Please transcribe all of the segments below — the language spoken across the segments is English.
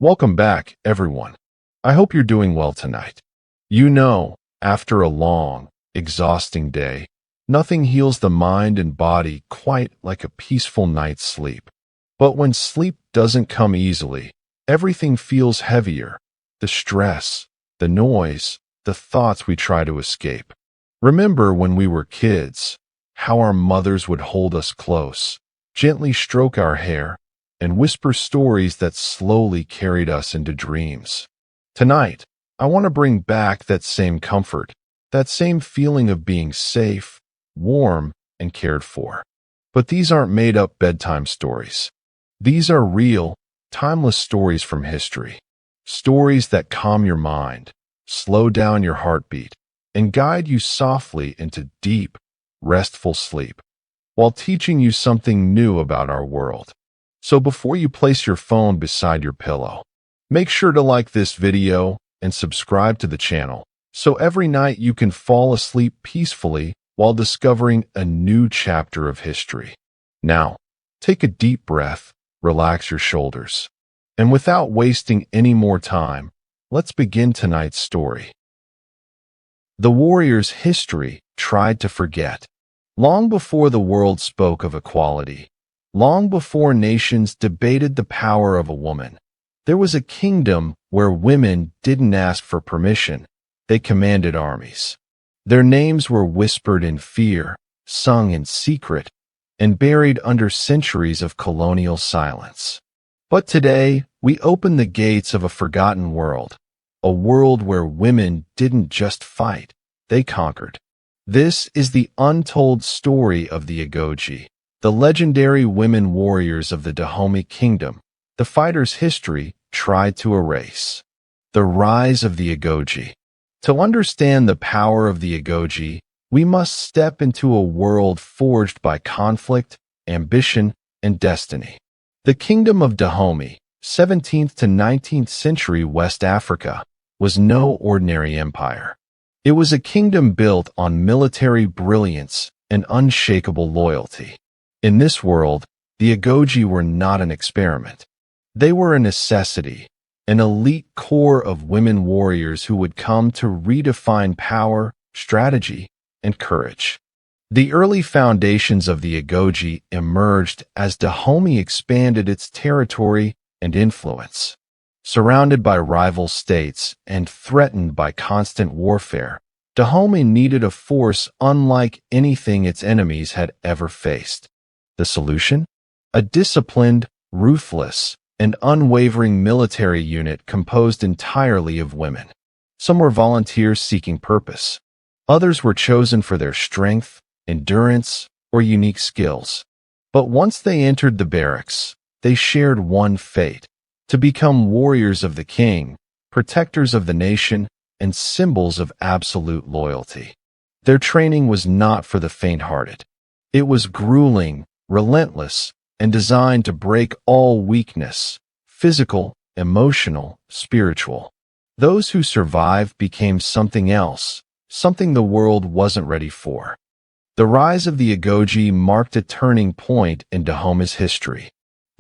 Welcome back, everyone. I hope you're doing well tonight. After a long, exhausting day, nothing heals the mind and body quite like a peaceful night's sleep. But when sleep doesn't come easily, everything feels heavier. The stress, the noise, the thoughts we try to escape. Remember when we were kids, how our mothers would hold us close, gently stroke our hair, and whisper stories that slowly carried us into dreams. Tonight, I want to bring back that same comfort, that same feeling of being safe, warm, and cared for. But these aren't made-up bedtime stories. These are real, timeless stories from history. Stories that calm your mind, slow down your heartbeat, and guide you softly into deep, restful sleep, while teaching you something new about our world. So before you place your phone beside your pillow, make sure to like this video and subscribe to the channel so every night you can fall asleep peacefully while discovering a new chapter of history. Now, take a deep breath, relax your shoulders, and without wasting any more time, let's begin tonight's story. The warriors' history tried to forget. Long before the world spoke of equality, long before nations debated the power of a woman, there was a kingdom where women didn't ask for permission, they commanded armies. Their names were whispered in fear, sung in secret, and buried under centuries of colonial silence. But today, we open the gates of a forgotten world, a world where women didn't just fight, they conquered. This is the untold story of the Agojie, the legendary women warriors of the Dahomey Kingdom. The fighters' history tried to erase. The rise of the Agojie. To understand the power of the Agojie, we must step into a world forged by conflict, ambition, and destiny. The Kingdom of Dahomey, 17th to 19th century West Africa, was no ordinary empire. It was a kingdom built on military brilliance and unshakable loyalty. In this world, the Agojie were not an experiment. They were a necessity, an elite core of women warriors who would come to redefine power, strategy, and courage. The early foundations of the Agojie emerged as Dahomey expanded its territory and influence. Surrounded by rival states and threatened by constant warfare, Dahomey needed a force unlike anything its enemies had ever faced. The solution? A disciplined, ruthless, and unwavering military unit composed entirely of women. Some were volunteers seeking purpose. Others were chosen for their strength, endurance, or unique skills. But once they entered the barracks, they shared one fate: to become warriors of the king, protectors of the nation, and symbols of absolute loyalty. Their training was not for the faint-hearted. It was grueling, relentless, and designed to break all weakness, physical, emotional, spiritual. Those who survived became something else, something the world wasn't ready for. The rise of the Agojie marked a turning point in Dahomey's history.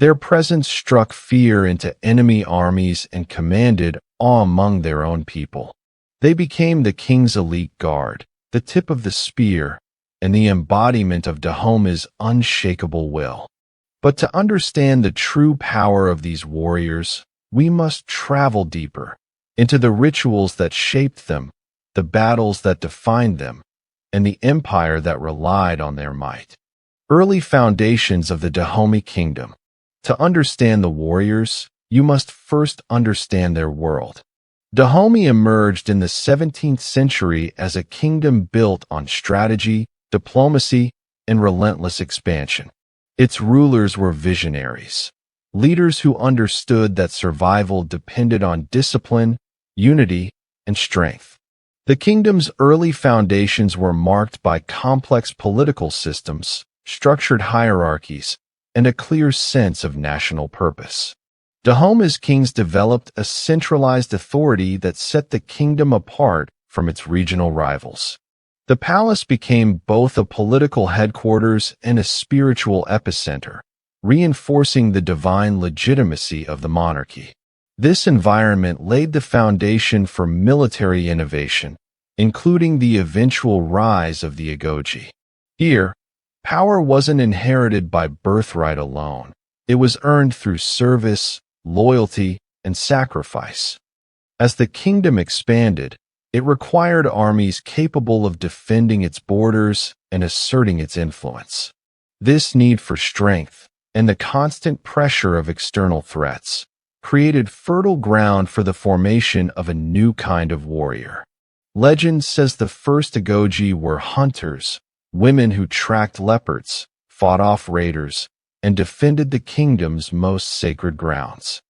Their presence struck fear into enemy armies and commanded awe among their own people. They became the king's elite guard, the tip of the spear, and the embodiment of Dahomey's unshakable will. But to understand the true power of these warriors, we must travel deeper into the rituals that shaped them, the battles that defined them, and the empire that relied on their might. Early foundations of the Dahomey Kingdom. To understand the warriors, you must first understand their world. Dahomey emerged in the 17th century as a kingdom built on strategy, diplomacy, and relentless expansion. Its rulers were visionaries, leaders who understood that survival depended on discipline, unity, and strength. The kingdom's early foundations were marked by complex political systems, structured hierarchies, and a clear sense of national purpose. Dahomey's kings developed a centralized authority that set the kingdom apart from its regional rivals. The palace became both a political headquarters and a spiritual epicenter, reinforcing the divine legitimacy of the monarchy. This environment laid the foundation for military innovation, including the eventual rise of the Agojie. Here, power wasn't inherited by birthright alone. It was earned through service, loyalty, and sacrifice. As the kingdom expanded, it required armies capable of defending its borders and asserting its influence. This need for strength and the constant pressure of external threats created fertile ground for the formation of a new kind of warrior. Legend says the first Agojie were hunters, women who tracked leopards, fought off raiders, and defended the kingdom's most sacred grounds.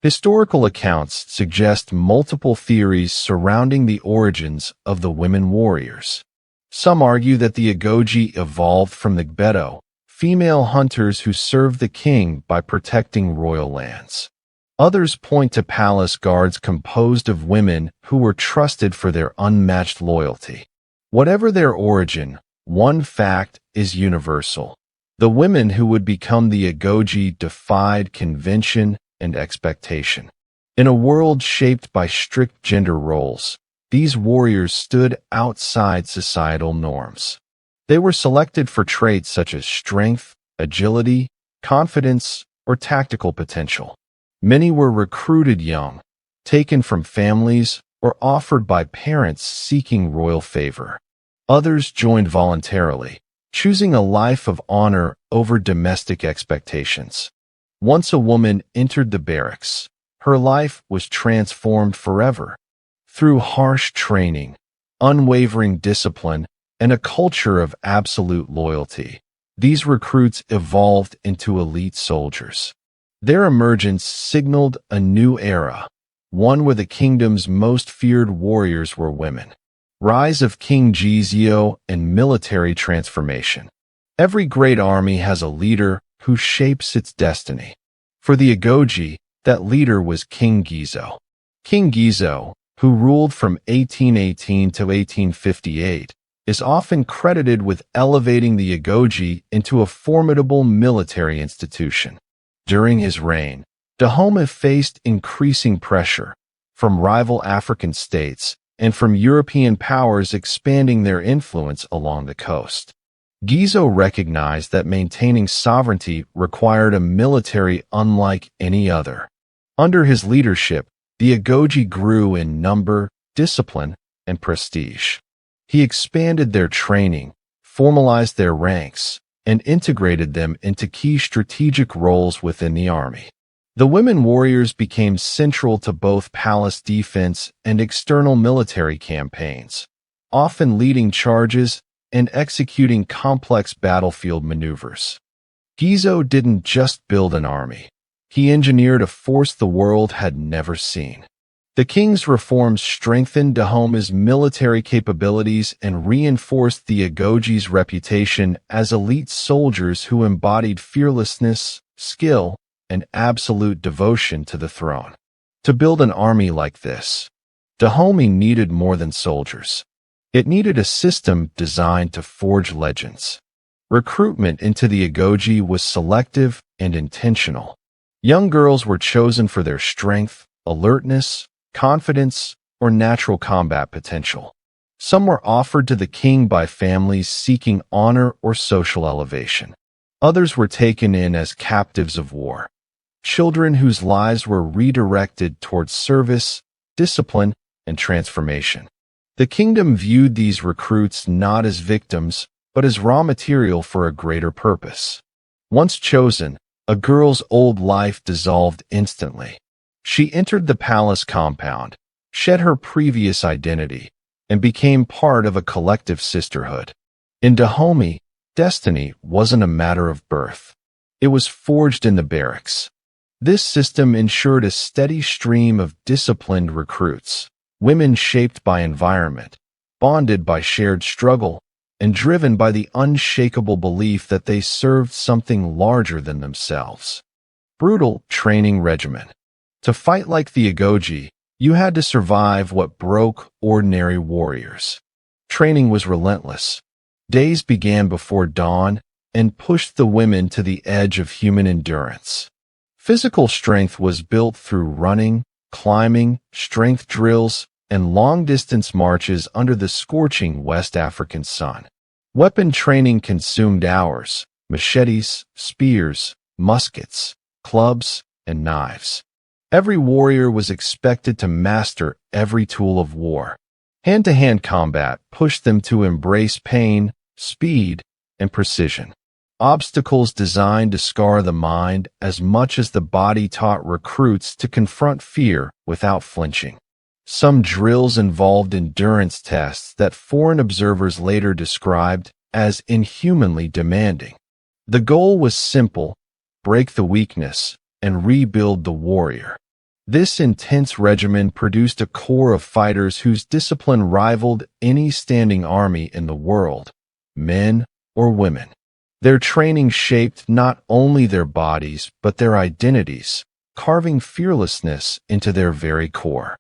Historical accounts suggest multiple theories surrounding the origins of the women warriors. Some argue that the Agojie evolved from the Bedo, female hunters who served the king by protecting royal lands. Others point to palace guards composed of women who were trusted for their unmatched loyalty. Whatever their origin, one fact is universal. The women who would become the Agojie defied convention and expectation. In a world shaped by strict gender roles, these warriors stood outside societal norms. They were selected for traits such as strength, agility, confidence, or tactical potential. Many were recruited young, taken from families, or offered by parents seeking royal favor. Others joined voluntarily, choosing a life of honor over domestic expectations. Once a woman entered the barracks, her life was transformed forever. Through harsh training, unwavering discipline, and a culture of absolute loyalty, these recruits evolved into elite soldiers. Their emergence signaled a new era, one where the kingdom's most feared warriors were women. Rise of King Gizio and military transformation. Every great army has a leader who shapes its destiny. For the Agojie, that leader was King Gizio. King Gizio, who ruled from 1818 to 1858, is often credited with elevating the Agojie into a formidable military institution. During his reign, Dahomey faced increasing pressure from rival African states and from European powers expanding their influence along the coast. Gizio recognized that maintaining sovereignty required a military unlike any other. Under his leadership, the Agojie grew in number, discipline, and prestige. He expanded their training, formalized their ranks, and integrated them into key strategic roles within the army. The women warriors became central to both palace defense and external military campaigns, often leading charges and executing complex battlefield maneuvers. Gizio didn't just build an army. He engineered a force the world had never seen. The king's reforms strengthened Dahomey's military capabilities and reinforced the Agojie's reputation as elite soldiers who embodied fearlessness, skill, and absolute devotion to the throne. To build an army like this, Dahomey needed more than soldiers. It needed a system designed to forge legends. Recruitment into the Agojie was selective and intentional. Young girls were chosen for their strength, alertness, confidence, or natural combat potential. Some were offered to the king by families seeking honor or social elevation. Others were taken in as captives of war, children whose lives were redirected towards service, discipline, and transformation. The kingdom viewed these recruits not as victims, but as raw material for a greater purpose. Once chosen, a girl's old life dissolved instantly. She entered the palace compound, shed her previous identity, and became part of a collective sisterhood. In Dahomey, destiny wasn't a matter of birth. It was forged in the barracks. This system ensured a steady stream of disciplined recruits, women shaped by environment, bonded by shared struggle, and driven by the unshakable belief that they served something larger than themselves. Brutal training regimen. To fight like the Agojie, you had to survive what broke ordinary warriors. Training was relentless. Days began before dawn and pushed the women to the edge of human endurance. Physical strength was built through running, climbing, strength drills, and long-distance marches under the scorching West African sun. Weapon training consumed hours: machetes, spears, muskets, clubs, and knives. Every warrior was expected to master every tool of war. Hand-to-hand combat pushed them to embrace pain, speed, and precision. Obstacles designed to scar the mind as much as the body taught recruits to confront fear without flinching. Some drills involved endurance tests that foreign observers later described as inhumanly demanding. The goal was simple: break the weakness and rebuild the warrior. This intense regimen produced a core of fighters whose discipline rivaled any standing army in the world, men or women. Their training shaped not only their bodies but their identities, carving fearlessness into their very core.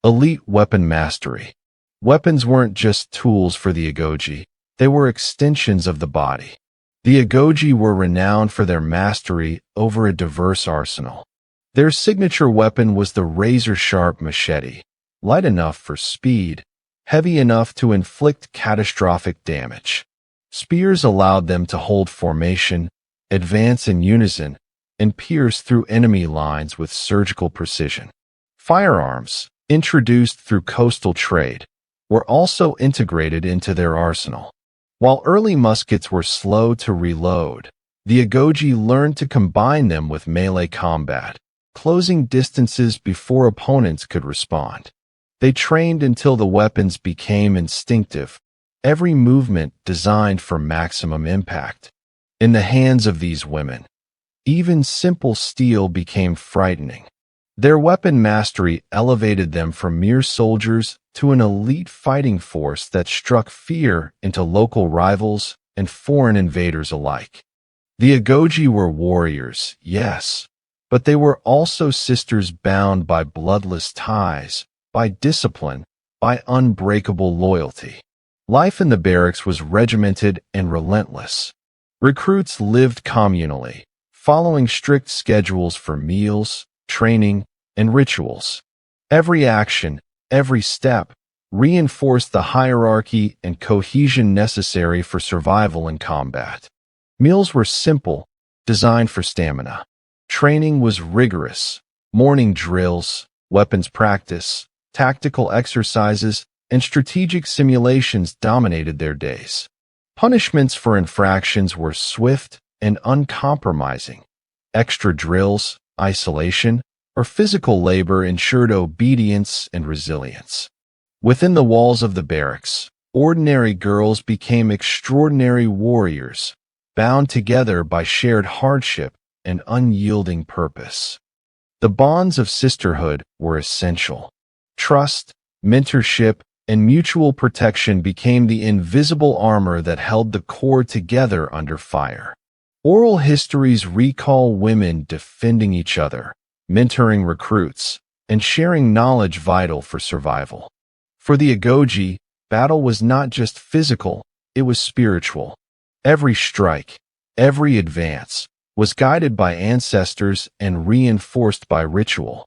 Elite weapon mastery. Weapons weren't just tools for the Agojie, they were extensions of the body. The Agojie were renowned for their mastery over a diverse arsenal. Their signature weapon was the razor-sharp machete, light enough for speed, heavy enough to inflict catastrophic damage. Spears allowed them to hold formation, advance in unison, and pierce through enemy lines with surgical precision. Firearms, introduced through coastal trade, were also integrated into their arsenal. While early muskets were slow to reload, the Agojie learned to combine them with melee combat, closing distances before opponents could respond. They trained until the weapons became instinctive, every movement designed for maximum impact. In the hands of these women, even simple steel became frightening. Their weapon mastery elevated them from mere soldiers to an elite fighting force that struck fear into local rivals and foreign invaders alike. The Agojie were warriors, yes, but they were also sisters bound by bloodless ties, by discipline, by unbreakable loyalty. Life in the barracks was regimented and relentless. Recruits lived communally, following strict schedules for meals, training, and rituals. Every action, every step, reinforced the hierarchy and cohesion necessary for survival in combat. Meals were simple, designed for stamina. Training was rigorous: morning drills, weapons practice, tactical exercises, and strategic simulations dominated their days. Punishments for infractions were swift and uncompromising. Extra drills, isolation, or physical labor ensured obedience and resilience. Within the walls of the barracks, ordinary girls became extraordinary warriors, bound together by shared hardship and unyielding purpose. The bonds of sisterhood were essential. Trust, mentorship, and mutual protection became the invisible armor that held the core together under fire. Oral histories recall women defending each other, mentoring recruits, and sharing knowledge vital for survival. For the Agojie, battle was not just physical, it was spiritual. Every strike, every advance, was guided by ancestors and reinforced by ritual.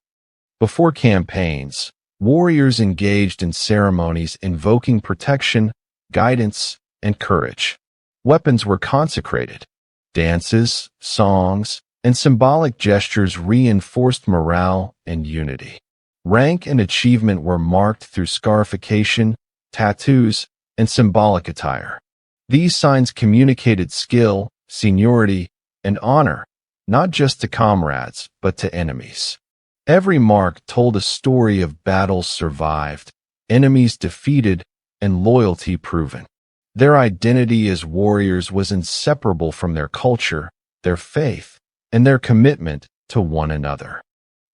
Before campaigns, warriors engaged in ceremonies invoking protection, guidance, and courage. Weapons were consecrated. Dances, songs, and symbolic gestures reinforced morale and unity. Rank and achievement were marked through scarification, tattoos, and symbolic attire. These signs communicated skill, seniority, and honor, not just to comrades, but to enemies. Every mark told a story of battles survived, enemies defeated, and loyalty proven. Their identity as warriors was inseparable from their culture, their faith, and their commitment to one another.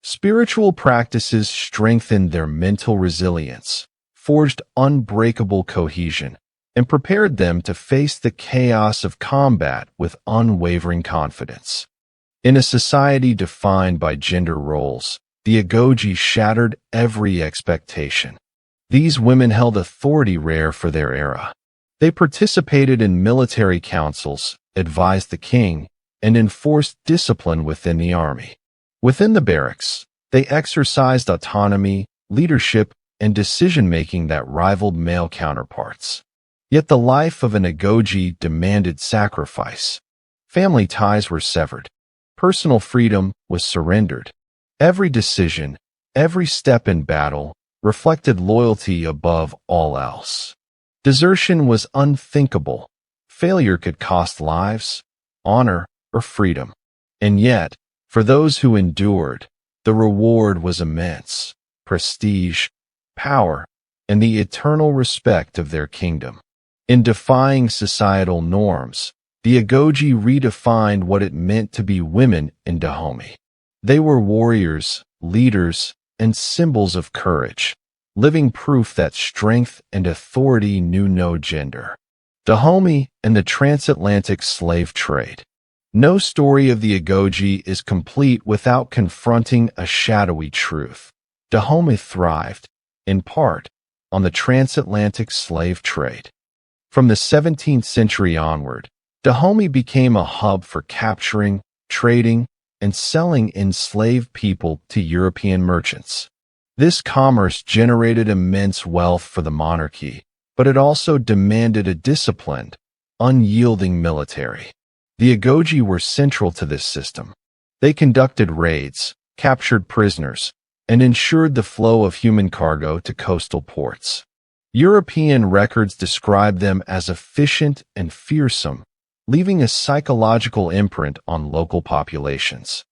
Spiritual practices strengthened their mental resilience, forged unbreakable cohesion, and prepared them to face the chaos of combat with unwavering confidence. In a society defined by gender roles, the Agojie shattered every expectation. These women held authority rare for their era. They participated in military councils, advised the king, and enforced discipline within the army. Within the barracks, they exercised autonomy, leadership, and decision-making that rivaled male counterparts. Yet the life of an Agojie demanded sacrifice. Family ties were severed. Personal freedom was surrendered. Every decision, every step in battle, reflected loyalty above all else. Desertion was unthinkable. Failure could cost lives, honor, or freedom. And yet, for those who endured, the reward was immense: prestige, power, and the eternal respect of their kingdom. In defying societal norms, the Agojie redefined what it meant to be women in Dahomey. They were warriors, leaders, and symbols of courage, living proof that strength and authority knew no gender. Dahomey and the transatlantic slave trade. No story of the Agojie is complete without confronting a shadowy truth. Dahomey thrived, in part, on the transatlantic slave trade. From the 17th century onward, Dahomey became a hub for capturing, trading, and selling enslaved people to European merchants. This commerce generated immense wealth for the monarchy, but it also demanded a disciplined, unyielding military. The Agojie were central to this system. They conducted raids, captured prisoners, and ensured the flow of human cargo to coastal ports. European records describe them as efficient and fearsome, leaving a psychological imprint on local populations.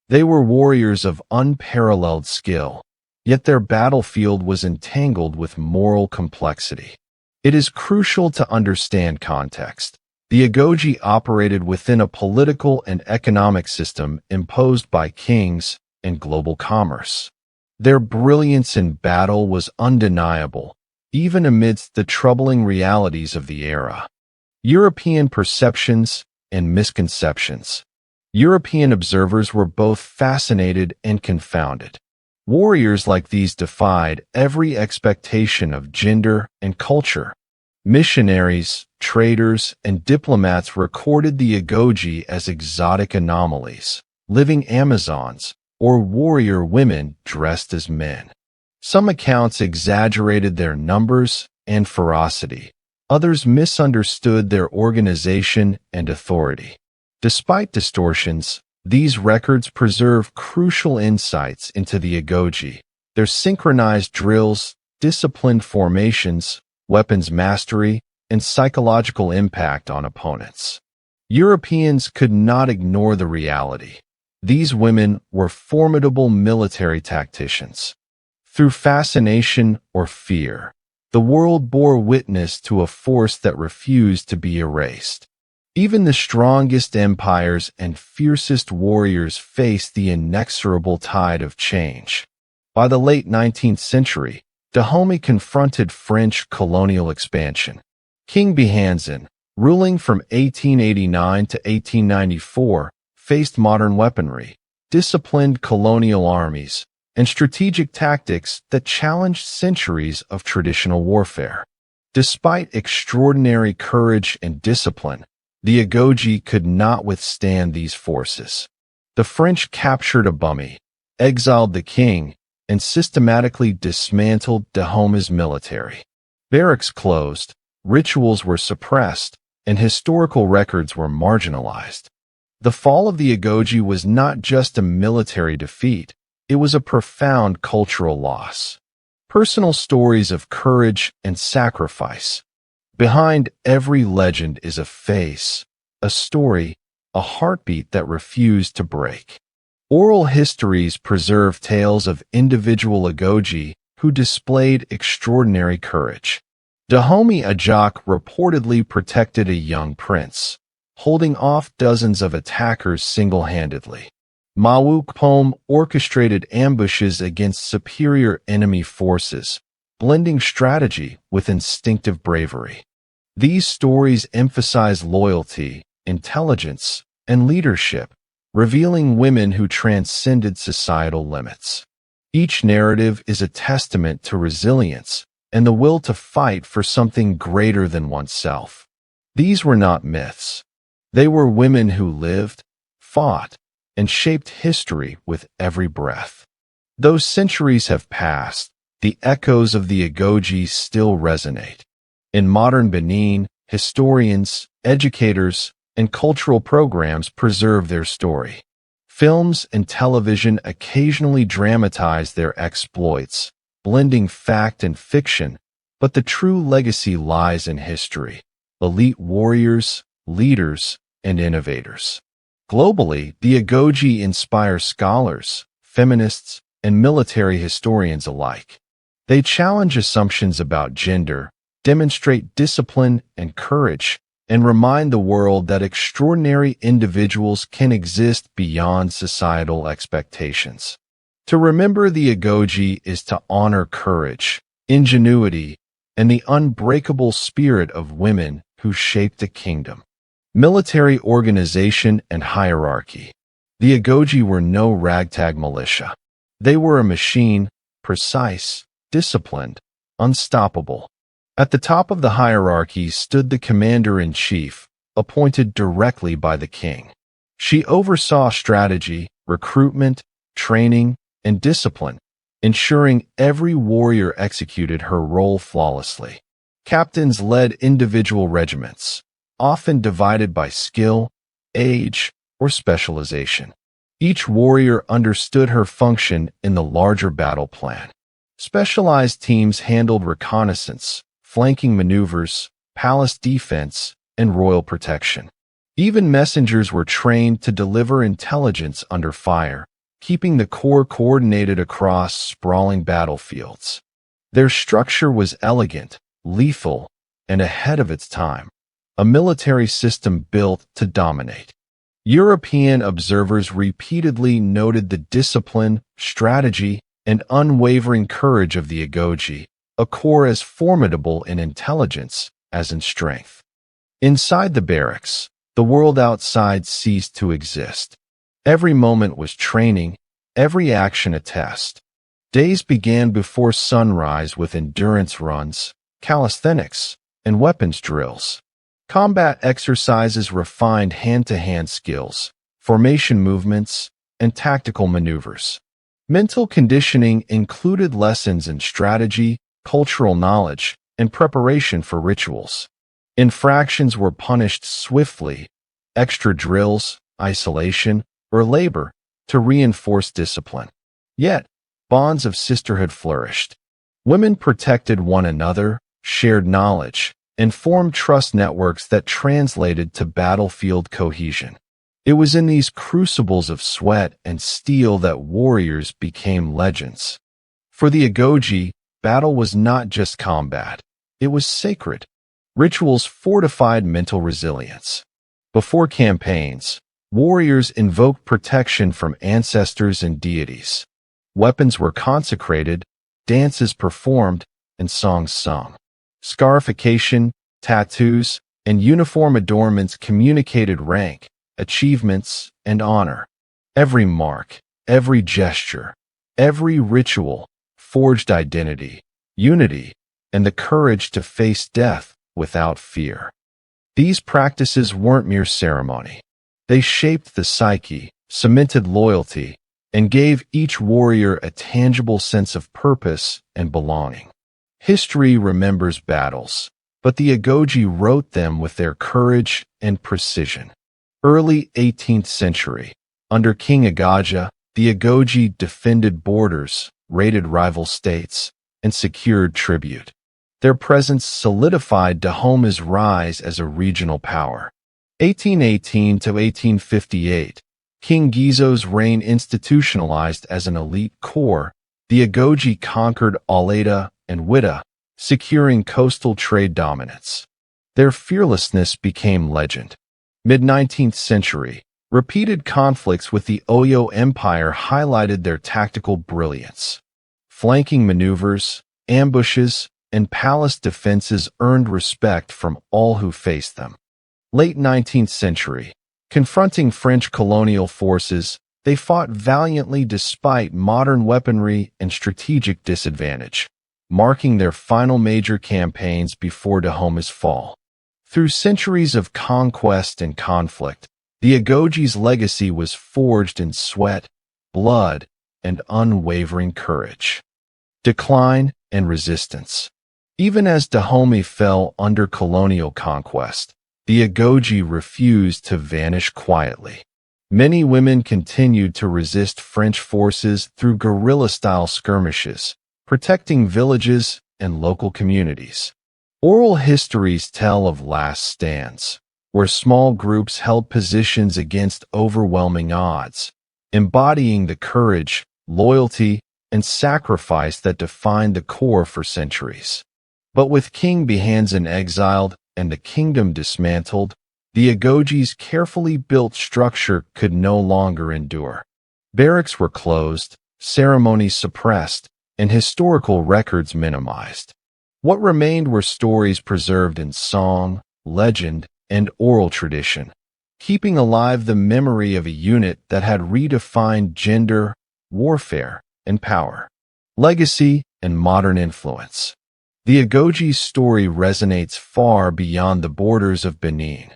They were warriors of unparalleled skill, yet their battlefield was entangled with moral complexity. It is crucial to understand context. The Agojie operated within a political and economic system imposed by kings and global commerce. Their brilliance in battle was undeniable, even amidst the troubling realities of the era. European perceptions and misconceptions. European observers were both fascinated and confounded. Warriors like these defied every expectation of gender and culture. Missionaries, traders, and diplomats recorded the Agojie as exotic anomalies, living Amazons, or warrior women dressed as men. Some accounts exaggerated their numbers and ferocity. Others misunderstood their organization and authority. Despite distortions, these records preserve crucial insights into the Agojie: their synchronized drills, disciplined formations, weapons mastery, and psychological impact on opponents. Europeans could not ignore the reality. These women were formidable military tacticians. Through fascination or fear, the world bore witness to a force that refused to be erased. Even the strongest empires and fiercest warriors faced the inexorable tide of change. By the late 19th century, Dahomey confronted French colonial expansion. King Behenzin, ruling from 1889 to 1894, faced modern weaponry, disciplined colonial armies, and strategic tactics that challenged centuries of traditional warfare. Despite extraordinary courage and discipline, the Agojie could not withstand these forces. The French captured Agojie, exiled the king, and systematically dismantled Dahomey's military. Barracks closed, rituals were suppressed, and historical records were marginalized. The fall of the Agojie was not just a military defeat, it was a profound cultural loss. Personal stories of courage and sacrifice. Behind every legend is a face, a story, a heartbeat that refused to break. Oral histories preserve tales of individual Agojie who displayed extraordinary courage. Dahomey Agojie reportedly protected a young prince, holding off dozens of attackers single-handedly. Mawukpom orchestrated ambushes against superior enemy forces, blending strategy with instinctive bravery. These stories emphasize loyalty, intelligence, and leadership, revealing women who transcended societal limits. Each narrative is a testament to resilience and the will to fight for something greater than oneself. These were not myths. They were women who lived, fought, and shaped history with every breath. Though centuries have passed, the echoes of the Agojie still resonate. In modern Benin, historians, educators, and cultural programs preserve their story. Films and television occasionally dramatize their exploits, blending fact and fiction, but the true legacy lies in history. Elite warriors, leaders, and innovators. Globally, the Agojie inspire scholars, feminists, and military historians alike. They challenge assumptions about gender, demonstrate discipline and courage, and remind the world that extraordinary individuals can exist beyond societal expectations. To remember the Agojie is to honor courage, ingenuity, and the unbreakable spirit of women who shaped a kingdom. Military organization and hierarchy. The Agojie were no ragtag militia. They were a machine, precise, disciplined, unstoppable. At the top of the hierarchy stood the commander-in-chief, appointed directly by the king. She oversaw strategy, recruitment, training, and discipline, ensuring every warrior executed her role flawlessly. Captains led individual regiments, often divided by skill, age, or specialization. Each warrior understood her function in the larger battle plan. Specialized teams handled reconnaissance, flanking maneuvers, palace defense, and royal protection. Even messengers were trained to deliver intelligence under fire, keeping the corps coordinated across sprawling battlefields. Their structure was elegant, lethal, and ahead of its time. A military system built to dominate. European observers repeatedly noted the discipline, strategy, and unwavering courage of the Agojie, a corps as formidable in intelligence as in strength. Inside the barracks, the world outside ceased to exist. Every moment was training, every action a test. Days began before sunrise with endurance runs, calisthenics, and weapons drills. Combat exercises refined hand-to-hand skills, formation movements, and tactical maneuvers. Mental conditioning included lessons in strategy, cultural knowledge, and preparation for rituals. Infractions were punished swiftly, extra drills, isolation, or labor to reinforce discipline. Yet, bonds of sisterhood flourished. Women protected one another, shared knowledge, and formed trust networks that translated to battlefield cohesion. It was in these crucibles of sweat and steel that warriors became legends. For the Agojie, battle was not just combat. It was sacred. Rituals fortified mental resilience. Before campaigns, warriors invoked protection from ancestors and deities. Weapons were consecrated, dances performed, and songs sung. Scarification, tattoos, and uniform adornments communicated rank, achievements, and honor. Every mark, every gesture, every ritual forged identity, unity, and the courage to face death without fear. These practices weren't mere ceremony. They shaped the psyche, cemented loyalty, and gave each warrior a tangible sense of purpose and belonging. History remembers battles, but the Agojie wrote them with their courage and precision. Early 18th century, under King Agojie, the Agojie defended borders, raided rival states, and secured tribute. Their presence solidified Dahomey's rise as a regional power. 1818 to 1858, King Gizo's reign institutionalized as an elite corps. The Agojie conquered Aleda and Wida, securing coastal trade dominance. Their fearlessness became legend. Mid-19th century, repeated conflicts with the Oyo Empire highlighted their tactical brilliance. Flanking maneuvers, ambushes, and palace defenses earned respect from all who faced them. Late 19th century, confronting French colonial forces, they fought valiantly despite modern weaponry and strategic disadvantage, marking their final major campaigns before Dahomey's fall. Through centuries of conquest and conflict, The Agojie's legacy was forged in sweat, blood, and unwavering courage. Decline and resistance. Even as Dahomey fell under colonial conquest, the Agojie refused to vanish quietly. Many women continued to resist French forces through guerrilla-style skirmishes, protecting villages and local communities. Oral histories tell of last stands, where small groups held positions against overwhelming odds, embodying the courage, loyalty, and sacrifice that defined the Corps for centuries. But with King Behanzin exiled and the kingdom dismantled, the Agojie's carefully built structure could no longer endure. Barracks were closed, ceremonies suppressed, and historical records minimized. What remained were stories preserved in song, legend, and oral tradition, keeping alive the memory of a unit that had redefined gender, warfare, and power, legacy, and modern influence. The Agojie's story resonates far beyond the borders of Benin.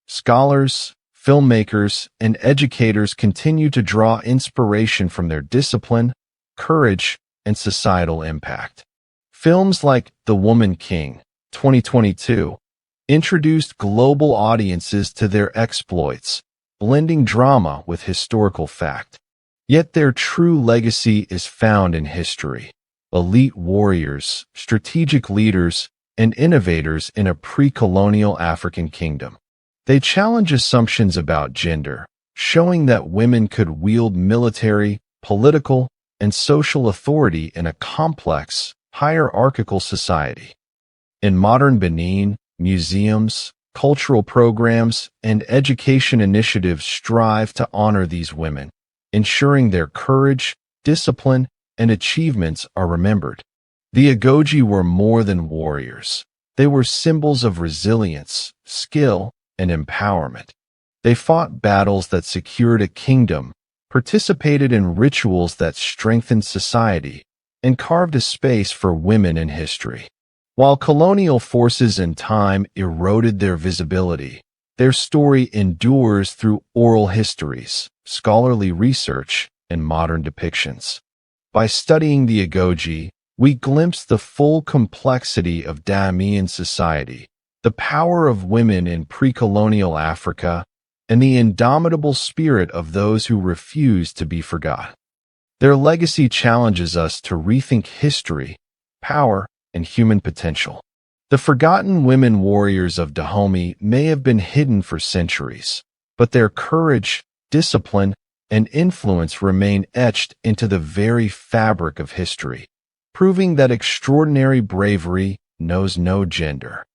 Scholars, filmmakers, and educators continue to draw inspiration from their discipline, courage, and societal impact. Films like The Woman King, 2022, introduced global audiences to their exploits, blending drama with historical fact. Yet their true legacy is found in history. Elite warriors, strategic leaders, and innovators in a pre-colonial African kingdom. They challenge assumptions about gender, showing that women could wield military, political, and social authority in a complex, hierarchical society. In modern Benin, museums, cultural programs, and education initiatives strive to honor these women, ensuring their courage, discipline, and achievements are remembered. The Agojie were more than warriors. They were symbols of resilience, skill, and empowerment. They fought battles that secured a kingdom, participated in rituals that strengthened society, and carved a space for women in history. While colonial forces and time eroded their visibility, their story endures through oral histories, scholarly research, and modern depictions. By studying the Agojie, we glimpse the full complexity of Dahomeyan society, the power of women in pre-colonial Africa, and the indomitable spirit of those who refuse to be forgotten. Their legacy challenges us to rethink history, power, and human potential. The forgotten women warriors of Dahomey may have been hidden for centuries, but their courage, discipline, and influence remain etched into the very fabric of history, proving that extraordinary bravery knows no gender.